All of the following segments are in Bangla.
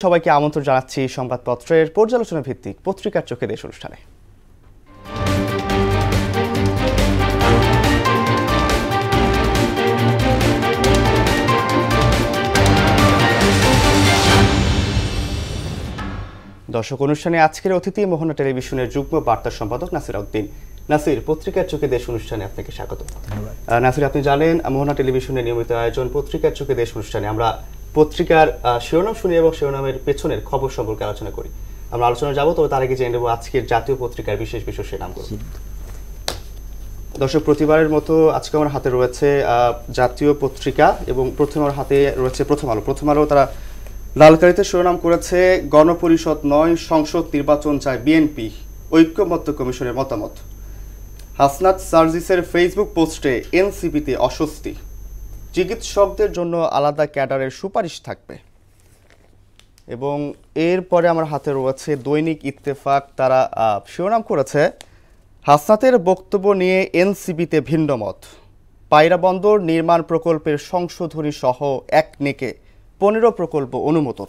সবাইকে আমন্ত্রণ জানাচ্ছি সংবাদপত্রের পর্যালোচনা ভিত্তিক পত্রিকার চোখে দেশ অনুষ্ঠানে। দর্শক, অনুষ্ঠানে আজকের অতিথি মোহনা টেলিভিশনের যুগ্ম বার্তা সম্পাদক নাসির উদ্দিন। নাসির, পত্রিকার চোখে দেশ অনুষ্ঠানে আপনাকে স্বাগত। নাসির, আপনি জানেন মোহনা টেলিভিশনের নিয়মিত আয়োজন পত্রিকার চোখে দেশ অনুষ্ঠানে আমরা পত্রিকার শিরোনাম শুনি এবং শিরোনামের পেছনের খবর সম্পর্কে আলোচনা করি। আমরা আলোচনা যাবো, তবে তার আগে জেনে নেব আজকের জাতীয় পত্রিকার বিশেষ বিশেষ নামগুলো। দর্শক, প্রতিবারের মতো আজকে আমার হাতে রয়েছে জাতীয় পত্রিকা এবং প্রথম আমার হাতে রয়েছে প্রথম আলো। প্রথম আলো তারা লালকালিতে শিরোনাম করেছে গণপরিষদ নয়, সংসদ নির্বাচন চায় বিএনপি, ঐক্যমত্য কমিশনের মতামত। হাসনাত সার্জিসের ফেসবুক পোস্টে এনসিপিতে অস্বস্তি, চিকিৎসকদের জন্য আলাদা ক্যাডারের সুপারিশ থাকবে। এবং এরপরে আমার হাতে রয়েছে দৈনিক ইত্তেফাক, তারা শিরোনাম করেছে হাসনাতের বক্তব্য নিয়ে এনসিপিতে ভিন্নমত, পায়রা বন্দর নির্মাণ প্রকল্পের সংশোধনী সহ একনেকে 15 প্রকল্প অনুমোদন।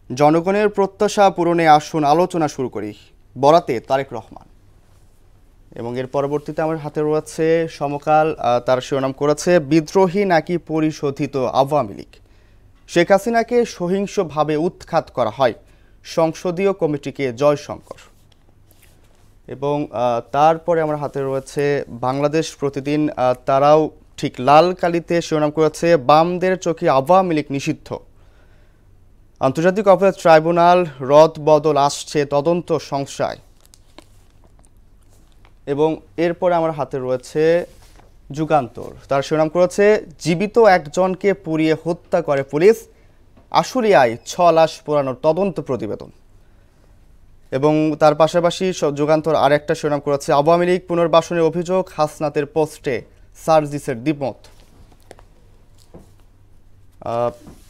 জনগণের প্রত্যাশা পূরণে আসুন আলোচনা শুরু করি, বরাতে তারেক রহমান। এবং এর পরবর্তীতে আমার হাতে রয়েছে সমকাল, তার শিরোনাম করেছে বিদ্রোহী নাকি পরিশোধিত আওয়ামী লীগ, শেখ হাসিনাকে সহিংসভাবে উৎখাত করা হয়, সংসদীয় কমিটিকে জয়শঙ্কর। এবং তারপরে আমার হাতে রয়েছে বাংলাদেশ প্রতিদিন, তারাও ঠিক লাল কালিতে শিরোনাম করেছে বামদের চোখে আওয়ামী লীগ নিষিদ্ধ, আন্তর্জাতিক অপরাধ ট্রাইব্যুনাল রদ বদল আসছে তদন্ত সংশয়। এবং এরপরে আমার হাতে রয়েছে যুগান্তর, তার শিরোনাম করেছে জীবিত একজনকে পুড়িয়ে হত্যা করে পুলিশ, আশুলিয়ায় 6 লাশ পোড়ানোর তদন্ত প্রতিবেদন। এবং তার পাশাপাশি যুগান্তর আরেকটা শিরোনাম করেছে আওয়ামী লীগ পুনর্বাসনের অভিযোগ, হাসনাতের পোস্টে সার্জিসের দ্বিমত।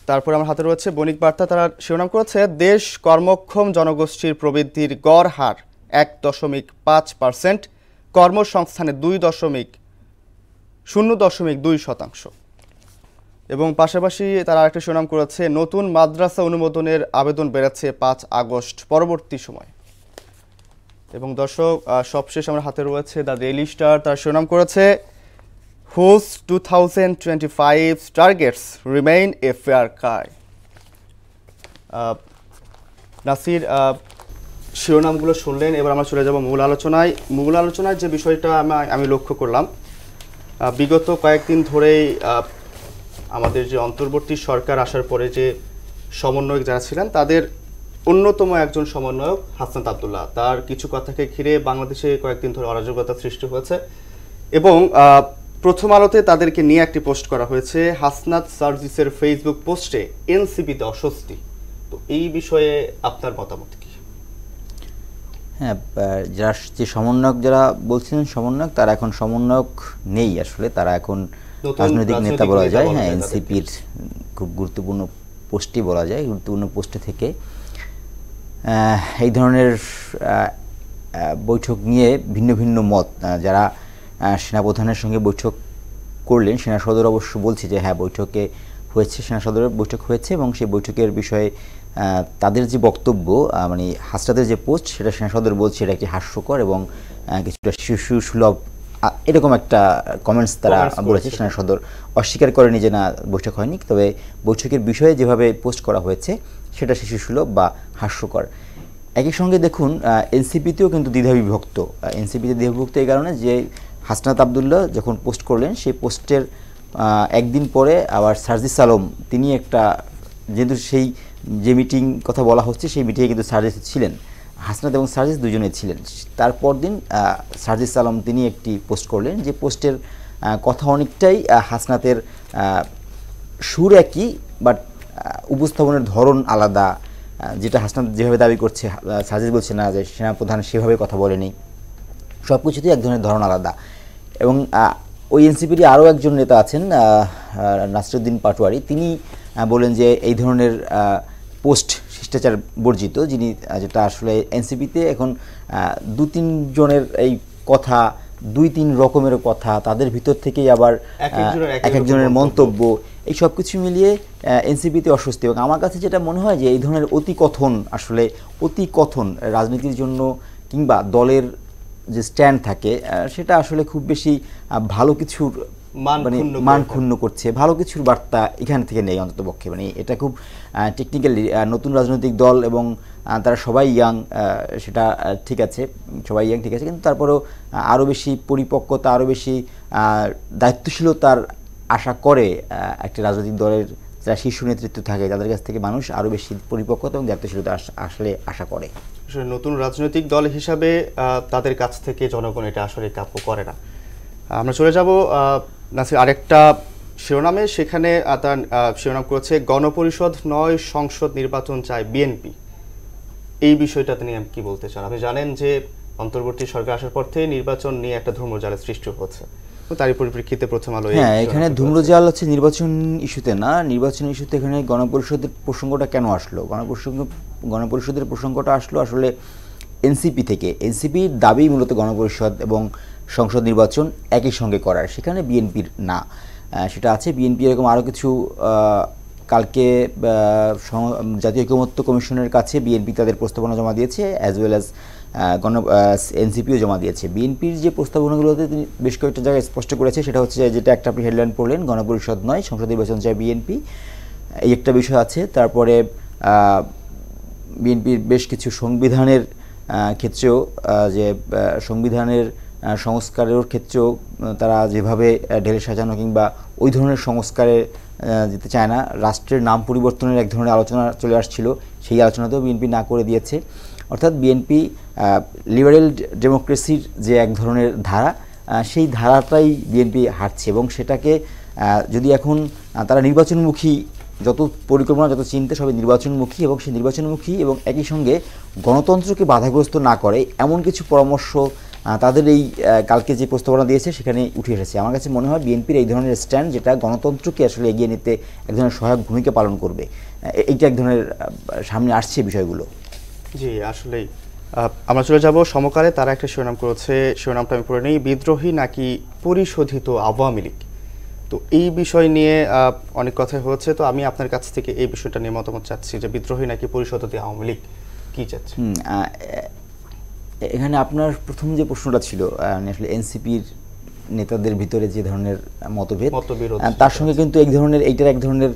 তারপরে আমার হাতে রয়েছে বণিক বার্তা, তারা শিরোনাম করেছে দেশ কর্মক্ষম জনগোষ্ঠীর প্রবৃদ্ধির গড় হার 1.5%, কর্মসংস্থানে 0.2%। এবং পাশাপাশি তারা আরেকটা শিরোনাম করেছে নতুন মাদ্রাসা অনুমোদনের আবেদন বেড়েছে 5 আগস্ট পরবর্তী সময়। এবং দর্শক, সবশেষ আমার হাতে রয়েছে দ্য ডেইলি স্টার, তার শিরোনাম করেছে whose 2025 targets remain a far cry. Nasir, শিরোনামগুলো শুনলেন, এবার আমরা চলে যাব মূল আলোচনায়। মূল আলোচনায় যে বিষয়টা আমি লক্ষ্য করলাম, বিগত কয়েকদিন ধরেই আমাদের যে অন্তর্বর্তী সরকার আসার পরে যে সমন্বয়ক যারা ছিলেন তাদের অন্যতম একজন সমন্বয়ক হাসনাত আবদুল্লাহ, তার কিছু কথাকে ঘিরে বাংলাদেশে কয়েকদিন ধরে অরাজকতা সৃষ্টি হয়েছে। এবং প্রথম আলোতে তাদেরকে নিয়ে একটি পোস্ট করা হয়েছে, হাসনাত সার্জিসের ফেসবুক পোস্টে এনসিপিতে অস্বস্তি। তো এই বিষয়ে আপনার মতামত কি? হ্যাঁ, যারা যে সমন্বয়ক যারা বলছেন সমন্বয়ক, তারা এখন সমন্বয়ক নেই, আসলে তারা এখন রাজনৈতিক নেতা বলা যায়। হ্যাঁ, এনসিপির খুব গুরুত্বপূর্ণ পোস্টই বলা যায়, গুরুত্বপূর্ণ পোস্টে থেকে এই ধরনের বৈঠক নিয়ে ভিন্ন ভিন্ন মত। যারা সেনাপ্রধানের সঙ্গে বৈঠক করলেন, সেনা সদর অবশ্য বলছে যে হ্যাঁ বৈঠকে হয়েছে, সেনা সদরের বৈঠক হয়েছে এবং সেই বৈঠকের বিষয়ে তাদের যে বক্তব্য, মানে হাসনাতের যে পোস্ট, সেটা সেনা সদর বলছে এটা একটি হাস্যকর এবং কিছুটা শিশু সুলভ, এরকম একটা কমেন্টস তারা বলেছে। সেনা সদর অস্বীকার করেনি যে না বৈঠক হয়নি, তবে বৈঠকের বিষয়ে যেভাবে পোস্ট করা হয়েছে সেটা শিশু সুলভ বা হাস্যকর। একই সঙ্গে দেখুন এনসিপিতেও কিন্তু দ্বিধাবিভক্ত। এনসিপিতে দ্বিধাবিভক্ত এই কারণে যে হাসনাত আবদুল্লাহ যখন পোস্ট করলেন সেই পোস্টের একদিন পরে আবার সার্জিস আলম তিনি একটা, যেহেতু সেই যে মিটিং কথা বলা হচ্ছে সেই মিটিংয়ে কিন্তু সার্জিস ছিলেন, হাসনাত এবং সার্জিস দুজনেই ছিলেন। তারপর দিন সার্জিস আলম তিনি একটি পোস্ট করলেন, যে পোস্টের কথা অনেকটাই হাসনাতের সুর একই, বাট উপস্থাপনের ধরন আলাদা। যেটা হাসনাত যেভাবে দাবি করছে, সার্জিস বলছে না যে সেনাপ্রধান সেভাবে কথা বলেনি, সব কিছুতেই এক ধরনের ধরন আলাদা। এবং ওই এনসিপির আরও একজন নেতা আছেন নাসিরুদ্দিন পাটোয়ারি, তিনি বলেন যে এই ধরনের পোস্ট শিষ্টাচার বর্জিত, যিনি যেটা আসলে এনসিপিতে এখন 2-3 জনের এই কথা, 2-3 রকমের কথা, তাদের ভিতর থেকেই আবার এক একজনের মন্তব্য, এই সব কিছু মিলিয়ে এনসিপিতে অস্বস্তি। এবং আমার কাছে যেটা মনে হয় যে এই ধরনের অতি কথন রাজনীতির জন্য কিংবা দলের যে স্ট্যান্ড থাকে সেটা আসলে খুব বেশি ভালো কিছুর মানে মান ক্ষুণ্ণ করছে, ভালো কিছুর বার্তা এখান থেকে নেই অন্তত পক্ষে। মানে এটা খুব টেকনিক্যালি নতুন রাজনৈতিক দল এবং তারা সবাই ইয়াং, সেটা ঠিক আছে, সবাই ইয়াং ঠিক আছে, কিন্তু তারপরেও আরও বেশি পরিপক্কতা, আরও বেশি দায়িত্বশীলতার আশা করে একটা রাজনৈতিক দলের যারা শীর্ষ নেতৃত্ব থাকে তাদের কাছ থেকে মানুষ আরও বেশি পরিপক্কতা এবং দায়িত্বশীলতা আসলে আশা করে। নতুন রাজনৈতিক দল হিসাবে তাদের কাছ থেকে জনগণ এটা আসলে কাব্য করে না। আমরা চলে যাব নাসির আরেকটা শিরোনামে, সেখানে তার শিরোনাম করেছে গণপরিষদ নয় সংসদ নির্বাচন চায় বিএনপি। এই বিষয়টা তিনি কি বলতে চান? আপনি জানেন যে অন্তর্বর্তী সরকার আসার পর থেকে নির্বাচন নিয়ে একটা ধূম্রজালের সৃষ্টি হচ্ছে, তারই পরিপ্রেক্ষিতে প্রথম আলো। হ্যাঁ, এখানে ধূম্রজাল হচ্ছে নির্বাচন ইস্যুতে না, নির্বাচন ইস্যুতে এখানে গণপরিষদের প্রসঙ্গটা কেন আসলো? গণপরিষদের প্রসঙ্গটা আসলো আসলে এনসিপি থেকে। এনসিপির দাবি মূলত গণপরিষদ এবং সংসদ নির্বাচন একই সঙ্গে করার, সেখানে বিএনপির না। সেটা আছে বিএনপি এরকম আরও কিছু, কালকে জাতীয় ঐকমত্য কমিশনের কাছে বিএনপি তাদের প্রস্তাবনা জমা দিয়েছে, অ্যাজ ওয়েল অ্যাজ এনসিপিও জমা দিয়েছে। বিএনপির যে প্রস্তাবনাগুলোতে তিনি বেশ কয়েকটা জায়গায় স্পষ্ট করেছে, সেটা হচ্ছে যেটা একটা আপনি হেডলাইন পড়লেন, গণপরিষদ নয় সংসদ নির্বাচন চায় বিএনপি, এই একটা বিষয় আছে। তারপরে বিএনপির বেশ কিছু সংবিধানের ক্ষেত্রেও, যে সংবিধানের সংস্কারের ক্ষেত্রেও তারা যেভাবে ঢেলে সাজানো কিংবা ওই ধরনের সংস্কারে যেতে চায় না, রাষ্ট্রের নাম পরিবর্তনের এক ধরনের আলোচনা চলে আসছিল, সেই আলোচনাতেও বিএনপি না করে দিয়েছে। অর্থাৎ বিএনপি লিবারেল ডেমোক্রেসির যে এক ধরনের ধারা, সেই ধারাটাই বিএনপি হাঁটছে এবং সেটাকে যদি এখন তারা নির্বাচনমুখী, যত পরিকল্পনা যত চিন্তা সবই নির্বাচনমুখী, এবং সেই নির্বাচনমুখী এবং একই সঙ্গে গণতন্ত্রকে বাধাগ্রস্ত না করে এমন কিছু পরামর্শ তাদের এই কালকে যে প্রস্তাবনা দিয়েছে সেখানে উঠে এসেছে। আমার কাছে মনে হয় বিএনপির এই ধরনের স্ট্যান্ড, যেটা গণতন্ত্রকে আসলে এগিয়ে নিতে এক ধরনের সহায়ক ভূমিকা পালন করবে, এইটা এক ধরনের সামনে আসছে বিষয়গুলো। জি, আসলেই। আমরা চলে যাব সমকালে, তারা একটা শিরোনাম করেছে, শিরোনামটা আমি পড়ে নিই, বিদ্রোহী নাকি পরিশোধিত আওয়ামী লীগ। তো এই বিষয় নিয়ে অনেক কথাই হচ্ছে, তো আমি আপনার কাছ থেকে এই বিষয়টা নিয়ে মতামত চাচ্ছি যে বিদ্রোহী নাকি পরিশোধিত আওয়ামী লীগ, কি চাচ্ছে? এখানে আপনার প্রথম যে প্রশ্নটা ছিল আসলে এনসিপির নেতাদের ভিতরে যে ধরনের মতভেদ, তার সঙ্গে কিন্তু এইটার এক ধরনের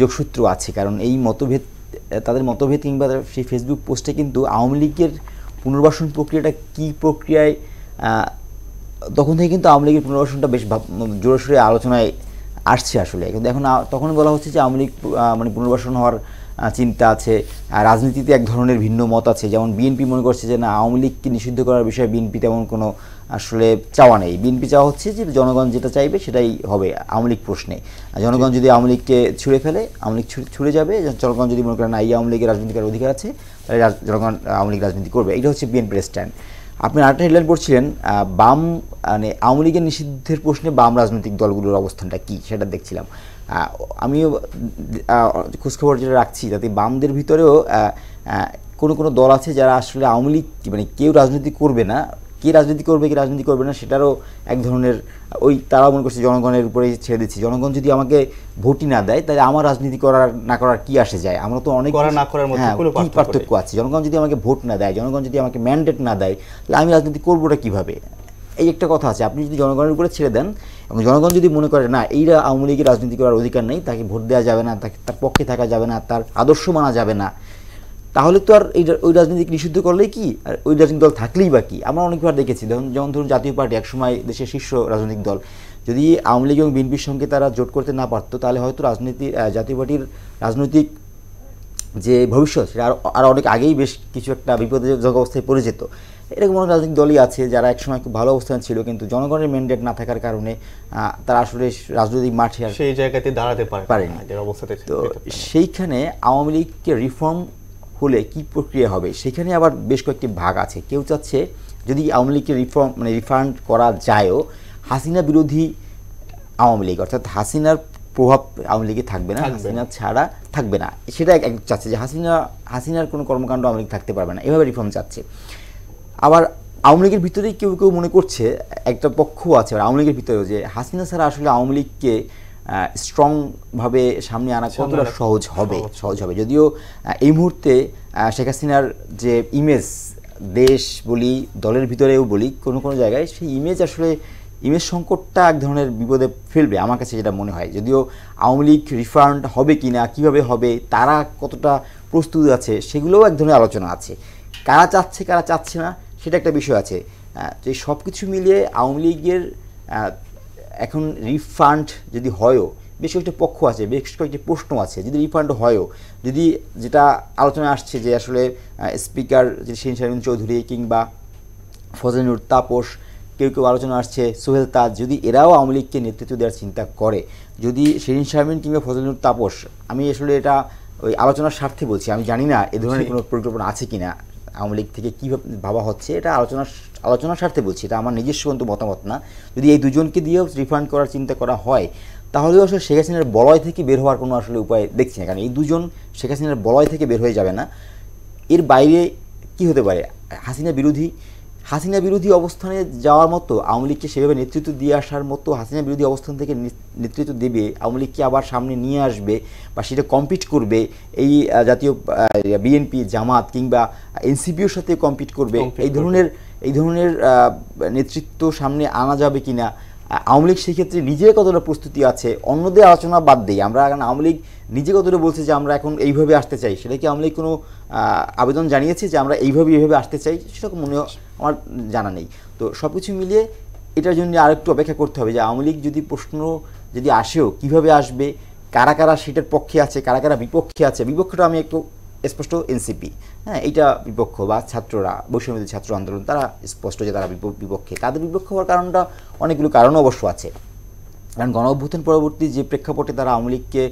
যোগসূত্র আছে। কারণ এই মতভেদ, তাদের মতভেদ কিংবা সেই ফেসবুক পোস্টে কিন্তু আওয়ামী লীগের পুনর্বাসন প্রক্রিয়াটা কী প্রক্রিয়ায়, তখন থেকে কিন্তু আওয়ামী লীগের পুনর্বাসনটা বেশ জোরসোরে আলোচনায় আসছে আসলে। কিন্তু এখন তখন বলা হচ্ছে যে আওয়ামী লীগ মানে পুনর্বাসন হওয়ার চিন্তা আছে, রাজনীতিতে এক ধরনের ভিন্ন মত আছে। যেমন বিএনপি মনে করছে যে না, আওয়ামী লীগকে নিষিদ্ধ করার বিষয়ে বিএনপি তেমন কোনো আসলে চাওয়া নেই। বিএনপি চাওয়া হচ্ছে যে জনগণ যেটা চাইবে সেটাই হবে আওয়ামী লীগ প্রশ্নে। জনগণ যদি আওয়ামী লীগকে ছুঁড়ে ফেলে, আওয়ামী লীগ ছুঁড়ে যাবে। জনগণ যদি মনে করে না, এই আওয়ামী লীগের রাজনীতি করার অধিকার আছে, তাহলে জনগণ আওয়ামী লীগ রাজনীতি করবে। এটা হচ্ছে বিএনপির স্ট্যান্ড। আপনি আরেকটা হেডলাইন পড়ছিলেন, বাম মানে আওয়ামী লীগের নিষিদ্ধের প্রশ্নে বাম রাজনৈতিক দলগুলোর অবস্থানটা কী, সেটা দেখছিলাম। আমিও খোঁজখবর যেটা রাখছি, যাতে বামদের ভিতরেও কোনো দল আছে যারা আসলে আওয়ামী লীগ মানে কেউ রাজনীতি করবে না, কে রাজনীতি করবে কি রাজনীতি করবে না সেটারও এক ধরনের তারা মনে করছে জনগণের উপরেই ছেড়ে দিচ্ছি। জনগণ যদি আমাকে ভোটই না দেয় তাহলে আমার রাজনীতি করার না করার কি আসে যায়? আমরা তো অনেক কি পার্থক্য আছে। জনগণ যদি আমাকে ভোট না দেয়, জনগণ যদি আমাকে ম্যান্ডেট না দেয়, তাহলে আমি রাজনীতি করবোটা কীভাবে? এই একটা কথা আছে। আপনি যদি জনগণের উপরে ছেড়ে দেন এবং জনগণ যদি মনে করে না এইরা আওয়ামী লীগের রাজনীতি করার অধিকার নেই, তাকে ভোট দেওয়া যাবে না, তার পক্ষে থাকা যাবে না, তার আদর্শ মানা যাবে না, তাহলে তো আর ওই রাজনীতিকে নিষিদ্ধ করলেই কি, আর ওই রাজনৈতিক দল থাকলেই বা কি? আমরা অনেকবার দেখেছি, যেমন ধরুন জাতীয় পার্টি একসময় দেশের শীর্ষ রাজনৈতিক দল, যদি আওয়ামী লীগ এবং বিএনপির সঙ্গে তারা জোট করতে না পারতো, তাহলে হয়তো জাতীয় পার্টির রাজনৈতিক যে ভবিষ্যৎ সেটা আর অনেক আগেই বেশ কিছু একটা বিপজ্জনক অবস্থায় পড়ে যেত। এরকম অনেক রাজনৈতিক দলই আছে যারা একসময় খুব ভালো অবস্থানে ছিল, কিন্তু জনগণের ম্যান্ডেট না থাকার কারণে তারা আসলে রাজনৈতিক মাঠে আর সেই জায়গাতে দাঁড়াতে পারেনি। তো সেইখানে আওয়ামী লীগকে রিফর্ম হলে কী প্রক্রিয়া হবে, সেখানে আবার বেশ কয়েকটি ভাগ আছে। কেউ চাচ্ছে যদি আওয়ামী লীগকে রিফান্ড করা যায়ও, হাসিনা বিরোধী আওয়ামী লীগ, অর্থাৎ হাসিনার প্রভাব আওয়ামী লীগে থাকবে না, হাসিনা ছাড়া থাকবে না, সেটা চাচ্ছে যে হাসিনার কোনো কর্মকাণ্ড আওয়ামী লীগ থাকতে পারবে না, এভাবে রিফর্ম চাচ্ছে। আবার আওয়ামী লীগের ভিতরেই কেউ মনে করছে, একটা পক্ষ আছে আওয়ামী লীগের ভিতরেও, যে হাসিনা ছাড়া আসলে আওয়ামী লীগকে স্ট্রংভাবে সামনে আনা কতটা সহজ হবে যদিও এই মুহূর্তে শেখ হাসিনার যে ইমেজ, দেশ বলি দলের ভিতরেও বলি কোনো কোনো জায়গায় সেই ইমেজ সংকটটা এক ধরনের বিপদে ফেলবে আমার কাছে যেটা মনে হয়। যদিও আওয়ামী লীগ রিফান্ড হবে কিনা, কিভাবে হবে, তারা কতটা প্রস্তুত আছে, সেগুলোও এক ধরনের আলোচনা আছে। কারা চাচ্ছে কারা চাচ্ছে না সেটা একটা বিষয় আছে। যে সব কিছু মিলিয়ে আওয়ামী লীগের এখন রিফান্ড যদি হয়ও, বেশ কয়েকটি পক্ষ আছে, বেশ কয়েকটি প্রশ্ন আছে। যদি রিফান্ড হয়ও, যদি যেটা আলোচনা আসছে যে আসলে স্পিকার যে শিরীন শারমিন চৌধুরী কিংবা ফজলে নূর তাপস, কেউ কেউ আলোচনা আসছে সোহেল তাজ, যদি এরাও আওয়ামী লীগকে নেতৃত্ব দেওয়ার চিন্তা করে, যদি শিরীন শারমিন কিংবা ফজলে নূর তাপস, আমি আসলে এটা ওই আলোচনার স্বার্থে বলছি, আমি জানি না এ ধরনের কোনো পরিকল্পনা আছে কিনা আওয়ামী লীগ থেকে কীভাবে ভাবা হচ্ছে, এটা আলোচনার স্বার্থে বলছি, এটা আমার নিজস্ব কিন্তু মতামত না। যদি এই দুজনকে দিয়েও রিফান্ড করার চিন্তা করা হয়, তাহলেও আসলে শেখ হাসিনার বলয় থেকে বের হওয়ার কোনো আসলে উপায় দেখছি না। কারণ এই দুজন শেখ হাসিনার বলয় থেকে বের হয়ে যাবে না। এর বাইরে কি হতে পারে? হাসিনা বিরোধী অবস্থানে যাওয়ার মতো, আওয়ামী লীগকে সেভাবে নেতৃত্ব দিয়ে আসার মতো হাসিনা বিরোধী অবস্থান থেকে নেতৃত্ব দেবে, আওয়ামী লীগকে আবার সামনে নিয়ে আসবে বা সেটা কম্পিট করবে, এই জাতীয় বিএনপি, জামাত কিংবা এনসিপিওর সাথে কম্পিট করবে, এই ধরনের নেতৃত্ব সামনে আনা যাবে কিনা, আওয়ামী লীগ সেই ক্ষেত্রে নিজে কতটা প্রস্তুতি আছে, অন্যদের আলোচনা বাদ দিই আমরা, কারণ আওয়ামী লীগ নিজে কতটা বলছে যে আমরা এখন এইভাবে আসতে চাই, সেটা কি আওয়ামী লীগ কোনো আবেদন জানিয়েছে যে আমরা এইভাবে আসতে চাই, সেটা মনে আমার জানা নেই। তো সব কিছু মিলিয়ে এটার জন্য আরেকটু অপেক্ষা করতে হবে যে আওয়ামী লীগ যদি প্রশ্ন যদি আসেও কীভাবে আসবে, কারা কারা সেটার পক্ষে আছে, কারা কারা বিপক্ষে আছে। বিপক্ষটা আমি একটু স্পষ্ট এনসিপি, হ্যাঁ, এইটা বিপক্ষ, বা ছাত্ররা, বৈষম্যবিরোধী ছাত্র আন্দোলন, তারা স্পষ্ট যে তারা বিপক্ষে। তাদের বিপক্ষ হওয়ার কারণটা অনেকগুলো কারণ অবশ্য আছে। কারণ গণ অভ্যুত্থান পরবর্তী যে প্রেক্ষাপটে তারা আওয়ামী লীগকে,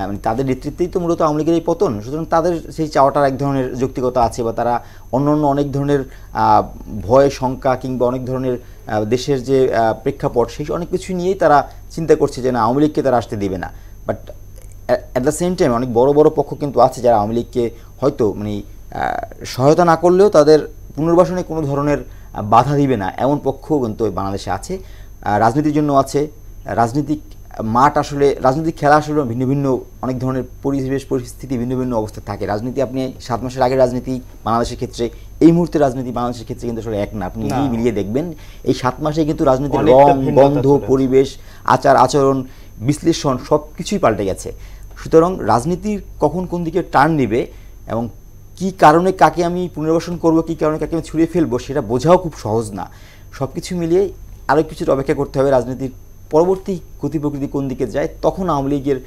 মানে তাদের নেতৃত্বেই তো মূলত আওয়ামী লীগের এই পতন, সুতরাং তাদের সেই চাওয়াটার এক ধরনের যৌক্তিকতা আছে, বা তারা অন্য অনেক ধরনের ভয়, শঙ্কা কিংবা অনেক ধরনের দেশের যে প্রেক্ষাপট, সেই অনেক কিছু নিয়েই তারা চিন্তা করছে যে না, আওয়ামী লীগকে তারা আসতে দেবে না। But at the same time অনেক বড় বড় পক্ষ কিন্তু আছে যারা আওয়ামী লীগকে হয়তো মানে সহায়তা না করলেও তাদের পুনর্বাসনে কোনো ধরনের বাধা দিবে না, এমন পক্ষও কিন্তু বাংলাদেশে আছে। রাজনীতির জন্য আছে, রাজনৈতিক মাঠ আসলে, রাজনৈতিক খেলা আসলে ভিন্ন ভিন্ন অনেক ধরনের পরিবেশ পরিস্থিতি, ভিন্ন ভিন্ন অবস্থা থাকে। রাজনীতি, আপনি 7 মাসের আগের রাজনীতি বাংলাদেশের ক্ষেত্রে, এই মুহূর্তে রাজনীতি বাংলাদেশের ক্ষেত্রে কিন্তু আসলে এক না। আপনি নিজেই মিলিয়ে দেখবেন এই 7 মাসে কিন্তু রাজনীতির রং, গন্ধ, পরিবেশ, আচরণ, বিশ্লেষণ সব কিছুই পাল্টে গেছে। সুতরাং রাজনীতির কখন কোন দিকে টার্ন নেবে এবং কী কারণে কাকে আমি পুনর্বাসন করব, কী কারণে কাকে আমি ছুঁড়ে ফেলবো, সেটা বোঝাও খুব সহজ না। সব কিছু মিলিয়ে আরও কিছুটা অপেক্ষা করতে হবে রাজনীতির পরবর্তী গতি প্রকৃতি কোন দিকে যায়। তখন আওয়ামী লীগের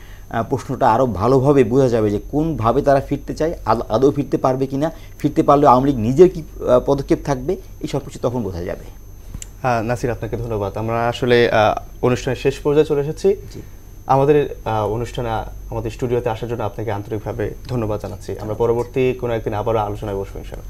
প্রশ্নটা আরও ভালোভাবে বোঝা যাবে যে কোনভাবে তারা ফিরতে চায়, আদৌ ফিরতে পারবে কিনা, ফিরতে পারলে আওয়ামী লীগ নিজের কী পদক্ষেপ থাকবে, এই সব কিছু তখন বোঝা যাবে। নাসির, আপনাকে ধন্যবাদ। আমরা আসলে অনুষ্ঠানের শেষ পর্যায়ে চলে এসেছি। আমাদের অনুষ্ঠানে, আমাদের স্টুডিওতে আসার জন্য আপনাকে আন্তরিকভাবে ধন্যবাদ জানাচ্ছি। আমরা পরবর্তী কোনো একদিন আবারও আলোচনায় বসবো ইনশাআল্লাহ।